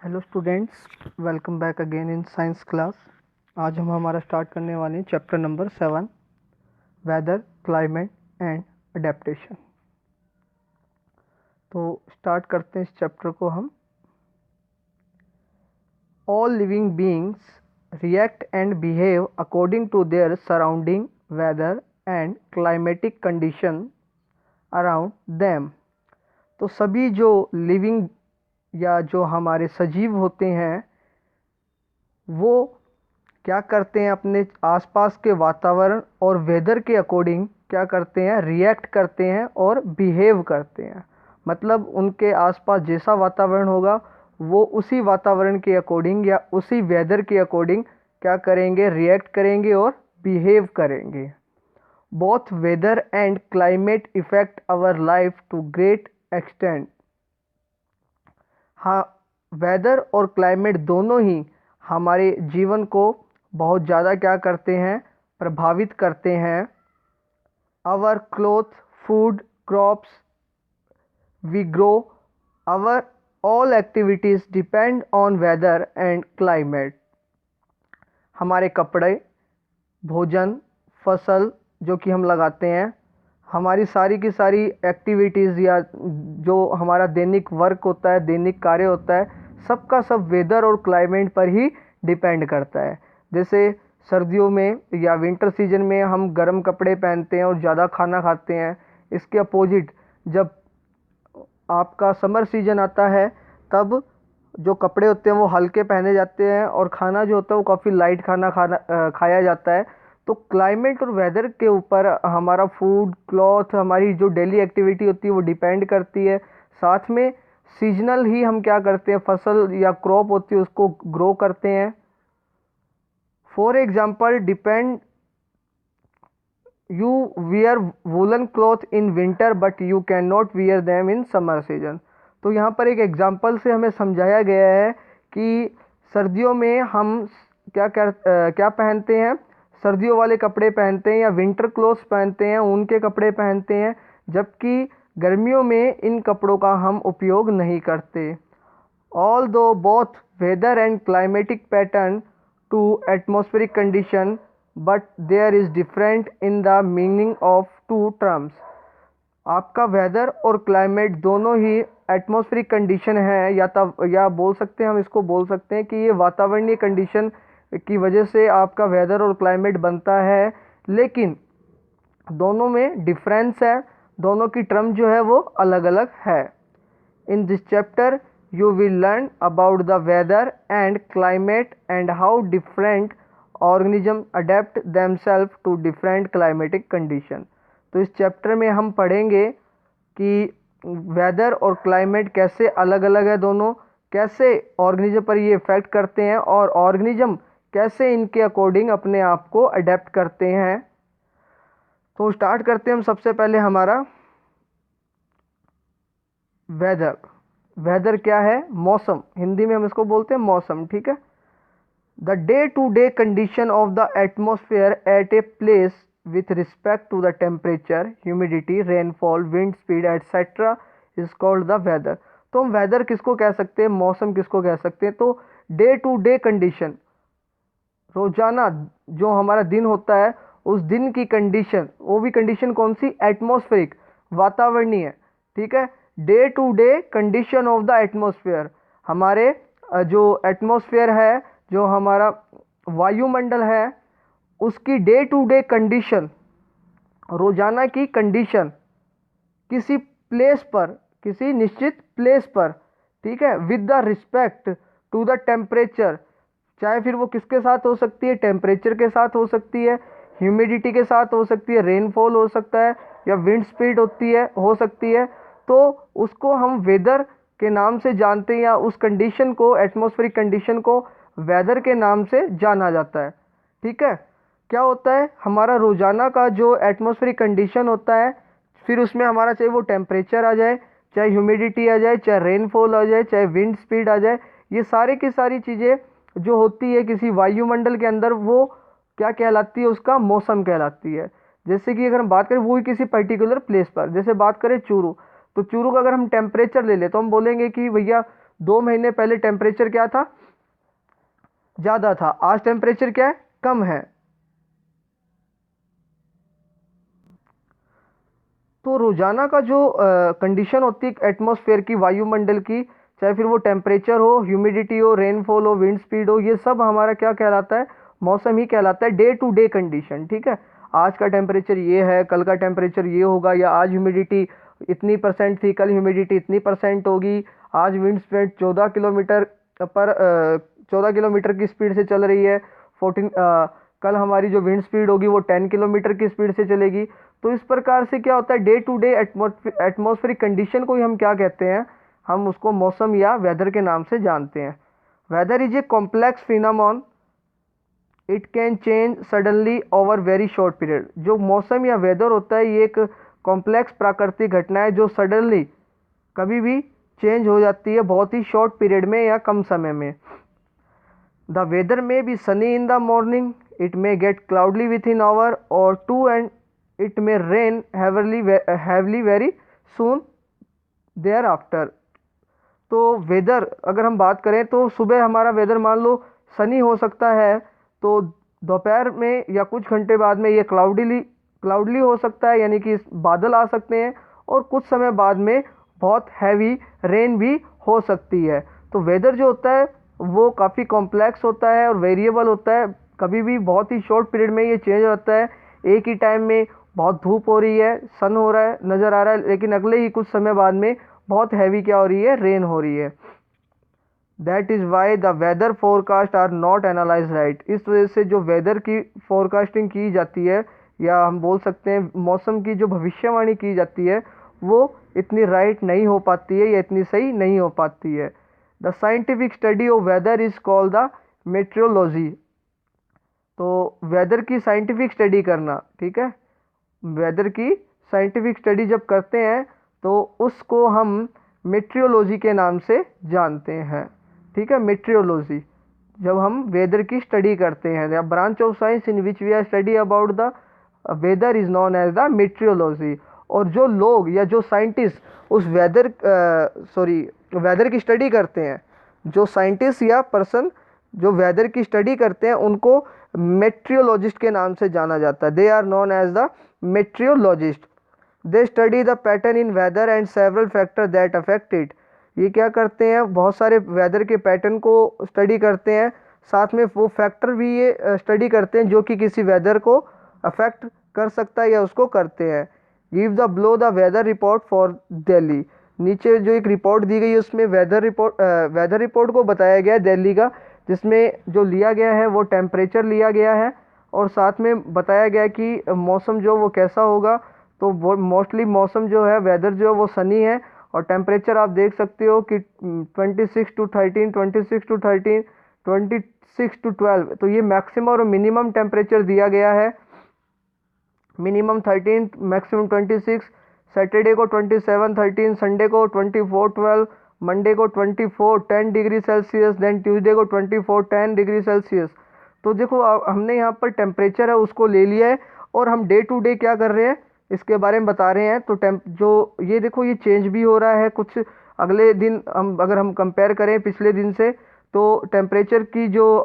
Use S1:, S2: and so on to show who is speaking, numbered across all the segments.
S1: Hello students, welcome back again in science class. आज हम हमारा स्टार्ट करने वाले हैं chapter number 7, weather, climate and adaptation. तो स्टार्ट करते हैं इस चैप्टर को हम। All living beings react and behave according to their surrounding weather and climatic condition around them. तो सभी जो लिविंग या जो हमारे सजीव होते हैं वो क्या करते हैं, अपने आसपास के वातावरण और वेदर के अकॉर्डिंग क्या करते हैं, रिएक्ट करते हैं और बिहेव करते हैं। मतलब उनके आसपास जैसा वातावरण होगा वो उसी वातावरण के अकॉर्डिंग या उसी वेदर के अकॉर्डिंग क्या करेंगे, रिएक्ट करेंगे और बिहेव करेंगे। Both weather and climate effect our life to great extent. हाँ, वेदर और क्लाइमेट दोनों ही हमारे जीवन को बहुत ज़्यादा क्या करते हैं, प्रभावित करते हैं। Our cloth, food, crops we grow, our all activities depend on weather and climate. हमारे कपड़े, भोजन, फसल जो कि हम लगाते हैं, हमारी सारी की सारी एक्टिविटीज़ या जो हमारा दैनिक वर्क होता है, दैनिक कार्य होता है, सबका सब वेदर और क्लाइमेट पर ही डिपेंड करता है। जैसे सर्दियों में या विंटर सीजन में हम गर्म कपड़े पहनते हैं और ज़्यादा खाना खाते हैं। इसके अपोजिट जब आपका समर सीजन आता है तब जो कपड़े होते हैं वो हल्के पहने जाते हैं और खाना जो होता है वो काफ़ी लाइट खाया जाता है। तो क्लाइमेट और वेदर के ऊपर हमारा फूड, क्लॉथ, हमारी जो डेली एक्टिविटी होती है वो डिपेंड करती है। साथ में सीजनल ही हम क्या करते हैं, फसल या क्रॉप होती है उसको ग्रो करते हैं। For example, depend you wear woollen cloth in winter but you can not wear them in summer season. तो यहाँ पर एक एग्जाम्पल से हमें समझाया गया है कि सर्दियों में हम क्या पहनते हैं, सर्दियों वाले कपड़े पहनते हैं या विंटर क्लोथ्स पहनते हैं, ऊन के कपड़े पहनते हैं, जबकि गर्मियों में इन कपड़ों का हम उपयोग नहीं करते। Although both weather and climatic pattern to atmospheric condition, but there is different in the meaning of two terms। आपका वेदर और क्लाइमेट दोनों ही एटमॉस्फेरिक कंडीशन है, या बोल सकते हैं, हम इसको बोल सकते हैं कि ये वातावरणीय कंडीशन की वजह से आपका वेदर और क्लाइमेट बनता है, लेकिन दोनों में डिफरेंस है, दोनों की टर्म जो है वो अलग अलग है। In this chapter you will learn about the weather and climate and how different organisms adapt themselves to different climatic condition। तो इस चैप्टर में हम पढ़ेंगे कि वेदर और क्लाइमेट कैसे अलग अलग है, दोनों कैसे ऑर्गेनिज्म पर ये इफेक्ट करते हैं और ऑर्गेनिज्म कैसे इनके अकॉर्डिंग अपने आप को अडेप्ट करते हैं। तो स्टार्ट करते हैं हम सबसे पहले हमारा वेदर। वेदर क्या है? मौसम, हिंदी में हम इसको बोलते हैं मौसम, ठीक है। The day to day condition of the atmosphere at a place with respect to the temperature, humidity, rainfall, wind speed etcetera is called the weather. तो हम वेदर किसको कह सकते हैं, मौसम किसको कह सकते हैं? तो डे टू डे कंडीशन, रोजाना जो हमारा दिन होता है उस दिन की कंडीशन, वो भी कंडीशन कौन सी? एटमॉस्फेरिक, वातावरणीय, ठीक है। Day to day condition of the atmosphere, हमारे जो एटमॉस्फेयर है, जो हमारा वायुमंडल है, उसकी डे टू डे कंडीशन, रोजाना की कंडीशन किसी प्लेस पर, किसी निश्चित प्लेस पर, ठीक है, with the respect to the temperature, चाहे फिर वो किसके साथ हो सकती है, टेम्परेचर के साथ हो सकती है, ह्यूमिडिटी के साथ हो सकती है, रेनफॉल हो सकता है, या विंड स्पीड हो सकती है। तो उसको हम वेदर के नाम से जानते हैं, या उस कंडीशन को, एटमॉस्फेरिक कंडीशन को वेदर के नाम से जाना जाता है, ठीक है। क्या होता है, हमारा रोजाना का जो एटमॉस्फेरिक कंडीशन होता है, फिर उसमें हमारा चाहे वो टेम्परेचर आ जाए, चाहे ह्यूमिडिटी आ जाए, चाहे रेनफॉल आ जाए, चाहे विंड स्पीड आ जाए, ये सारे की सारी चीज़ें जो होती है किसी वायुमंडल के अंदर, वो क्या कहलाती है, उसका मौसम कहलाती है। जैसे कि अगर हम बात करें वो ही किसी पर्टिकुलर प्लेस पर, जैसे बात करें चूरू, तो चूरू का अगर हम टेम्परेचर ले ले तो हम बोलेंगे कि भैया 2 महीने पहले टेम्परेचर क्या था, ज़्यादा था, आज टेम्परेचर क्या है, कम है। तो रोजाना का जो कंडीशन होती है एटमॉस्फेयर की, वायुमंडल की, चाहे फिर वो टेम्परेचर हो, ह्यूमिडिटी हो, रेनफॉल हो, विंड स्पीड हो, ये सब हमारा क्या कहलाता है, मौसम ही कहलाता है, डे टू डे कंडीशन। ठीक है, आज का टेम्परेचर ये है, कल का टेम्परेचर ये होगा, या आज ह्यूमिडिटी इतनी परसेंट थी, कल ह्यूमिडिटी इतनी परसेंट होगी, आज विंड स्पीड 14 किलोमीटर पर 14 किलोमीटर की स्पीड से चल रही है, 14 कल हमारी जो विंड स्पीड होगी वो 10 किलोमीटर की स्पीड से चलेगी। तो इस प्रकार से क्या होता है, day to day atmospheric condition को ही हम क्या कहते हैं, हम उसको मौसम या वेदर के नाम से जानते हैं। Weather is a complex phenomenon, it can change suddenly over very short period. जो मौसम या वेदर होता है ये एक कॉम्प्लेक्स प्राकृतिक घटना है जो सडनली कभी भी चेंज हो जाती है, बहुत ही शॉर्ट पीरियड में या कम समय में। The weather may be sunny in the morning, it may get cloudy within hour or two, and it may rain heavily very soon thereafter। तो वेदर अगर हम बात करें तो सुबह हमारा वेदर मान लो सनी हो सकता है, तो दोपहर में या कुछ घंटे बाद में ये क्लाउडली हो सकता है, यानी कि बादल आ सकते हैं, और कुछ समय बाद में बहुत हैवी रेन भी हो सकती है। तो वेदर जो होता है वो काफ़ी कॉम्प्लेक्स होता है और वेरिएबल होता है, कभी भी बहुत ही शॉर्ट पीरियड में ये चेंज होता है। एक ही टाइम में बहुत धूप हो रही है, सन हो रहा है, नज़र आ रहा है, लेकिन अगले ही कुछ समय बाद में बहुत हैवी क्या हो रही है, रेन हो रही है। That is why the weather forecast are not analyse right. इस वजह से जो वेदर की फोरकास्टिंग की जाती है, या हम बोल सकते हैं मौसम की जो भविष्यवाणी की जाती है, वो इतनी राइट नहीं हो पाती है या इतनी सही नहीं हो पाती है। The scientific study of weather is called the metrology. तो वेदर की साइंटिफिक स्टडी करना, ठीक है, वेदर की साइंटिफिक स्टडी जब करते हैं तो उसको हम मेट्रियोलॉजी के नाम से जानते हैं। ठीक है, मेट्रियोलॉजी, जब हम वेदर की स्टडी करते हैं, the branch of science in which we are study about the weather is known as the meteorology. और जो लोग या जो साइंटिस्ट उस वेदर की स्टडी करते हैं, जो साइंटिस्ट या पर्सन जो वेदर की स्टडी करते हैं, उनको मेट्रियोलॉजिस्ट के नाम से जाना जाता है। They are known as the meteorologist. They study the pattern in weather and several factor that affect it. ये क्या करते हैं, बहुत सारे वेदर के पैटर्न को स्टडी करते हैं, साथ में वो फैक्टर भी ये स्टडी करते हैं जो कि किसी वेदर को अफेक्ट कर सकता है या उसको करते हैं। Give the blow the weather report for Delhi. नीचे जो एक रिपोर्ट दी गई है उसमें वेदर रिपोर्ट को बताया गया है दिल्ली का, जिसमें जो लिया गया है वो टेम्परेचर लिया गया है, और साथ में बताया गया कि मौसम जो वो कैसा होगा। तो वो मोस्टली मौसम जो है, वेदर जो है वो सनी है, और टेम्परेचर आप देख सकते हो कि 26 to 13, 26 to 13, 26 to 12। तो ये मैक्सिमम और मिनिमम टेम्परेचर दिया गया है। मिनिमम 13, मैक्सिमम 26, सैटरडे को 27 13, संडे को 24 12, मंडे को 24 10 डिग्री सेल्सियस, देन ट्यूसडे को 24 10 डिग्री सेल्सियस। तो देखो हमने यहाँ पर टेम्परेचर है उसको ले लिया है, और हम डे टू डे क्या कर रहे हैं इसके बारे में बता रहे हैं। तो जो ये देखो ये चेंज भी हो रहा है, कुछ अगले दिन अगर हम कंपेयर करें पिछले दिन से, तो टेम्परेचर की जो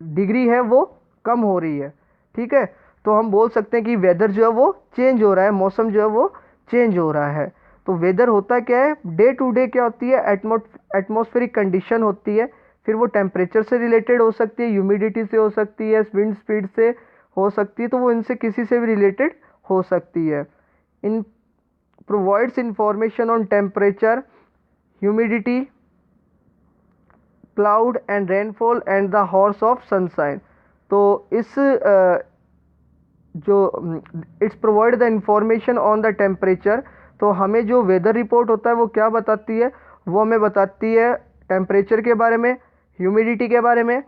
S1: डिग्री है वो कम हो रही है। ठीक है, तो हम बोल सकते हैं कि वेदर जो है वो चेंज हो रहा है, मौसम जो है वो चेंज हो रहा है। तो वेदर होता क्या है, डे टू डे क्या होती है, एटमॉस्फेरिक कंडीशन होती है, फिर वो टेम्परेचर से रिलेटेड हो सकती है, ह्यूमिडिटी से हो सकती है, विंड स्पीड से हो सकती है, तो वो इनसे किसी से भी रिलेटेड हो सकती है। In provides information on temperature, humidity, cloud and rainfall and the hours of sunshine. तो it's provide the information on the temperature. तो हमें जो वेदर रिपोर्ट होता है वो क्या बताती है, वो हमें बताती है टेम्परेचर के बारे में, ह्यूमिडिटी के बारे में,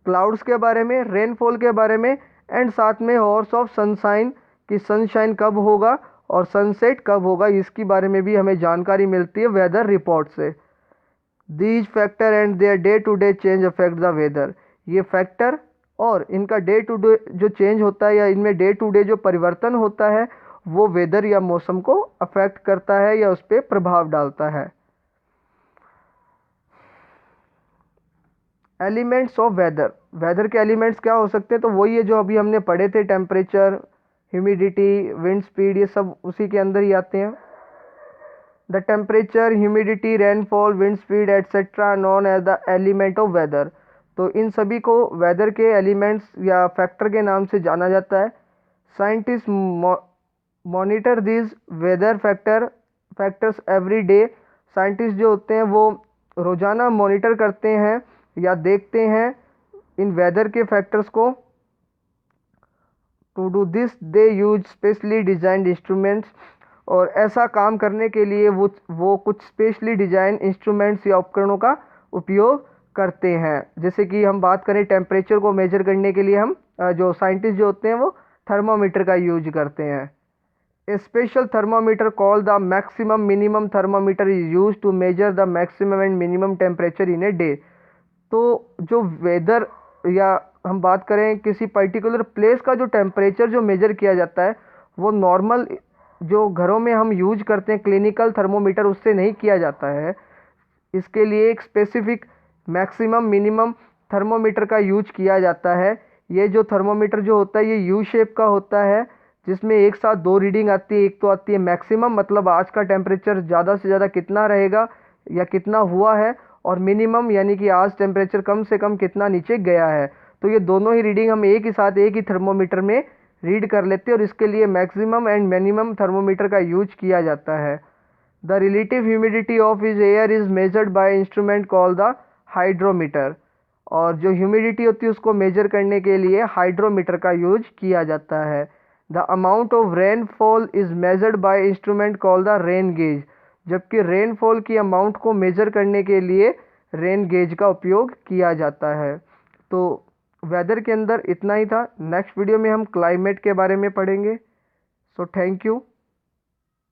S1: क्लाउड्स के बारे में, रेनफॉल के बारे में, एंड साथ में हॉर्स ऑफ सनशाइन कि सनशाइन कब होगा और सनसेट कब होगा, इसके बारे में भी हमें जानकारी मिलती है वेदर रिपोर्ट से। These factor and their day to day change affect the weather. ये फैक्टर और इनका डे टू डे जो चेंज होता है या इनमें डे टू डे जो परिवर्तन होता है वो वेदर या मौसम को अफेक्ट करता है या उस पर प्रभाव डालता है। एलिमेंट्स ऑफ वेदर, वेदर के एलिमेंट्स क्या हो सकते हैं, तो वही है जो अभी हमने पढ़े थे, टेम्परेचर, ह्यूमिडिटी, विंड स्पीड, ये सब उसी के अंदर ही आते हैं। The temperature, humidity, rainfall, wind speed etcetera known as the element of weather. तो इन सभी को वेदर के एलिमेंट्स या फैक्टर के नाम से जाना जाता है। Scientist monitor this weather factors every day. Scientist जो होते हैं वो रोज़ाना मॉनिटर करते हैं या देखते हैं इन वेदर के फैक्टर्स को। To do this they use specially designed instruments, और ऐसा काम करने के लिए वो कुछ स्पेशली डिजाइन इंस्ट्रूमेंट्स या उपकरणों का उपयोग करते हैं। जैसे कि हम बात करें टेम्परेचर को मेजर करने के लिए हम जो साइंटिस्ट जो होते हैं वो थर्मामीटर का यूज करते हैं। A special thermometer called the maximum minimum thermometer is use to measure the maximum and minimum temperature in a day. तो जो वेदर या हम बात करें किसी पर्टिकुलर प्लेस का जो टेम्परेचर जो मेजर किया जाता है वो नॉर्मल जो घरों में हम यूज करते हैं क्लिनिकल थर्मोमीटर उससे नहीं किया जाता है। इसके लिए एक स्पेसिफिक मैक्सिमम मिनिमम थर्मोमीटर का यूज किया जाता है। ये जो थर्मोमीटर जो होता है ये यू शेप का होता है, जिसमें एक साथ दो रीडिंग आती है। एक तो आती है मैक्सिमम, मतलब आज का टेम्परेचर ज़्यादा से ज़्यादा कितना रहेगा या कितना हुआ है, और मिनिमम यानी कि आज टेम्परेचर कम से कम कितना नीचे गया है। तो ये दोनों ही रीडिंग हम एक ही साथ एक ही थर्मोमीटर में रीड कर लेते हैं, और इसके लिए मैक्सिमम एंड मिनिमम थर्मोमीटर का यूज किया जाता है। The relative humidity of his air is measured by instrument called the hydrometer, और जो ह्यूमिडिटी होती है उसको मेजर करने के लिए हाइड्रोमीटर का यूज किया जाता है। The amount of rainfall is measured by instrument called the rain gauge, जबकि रेनफॉल की अमाउंट को मेजर करने के लिए रेन गेज का उपयोग किया जाता है। तो वेदर के अंदर इतना ही था। नेक्स्ट वीडियो में हम क्लाइमेट के बारे में पढ़ेंगे। So thank you.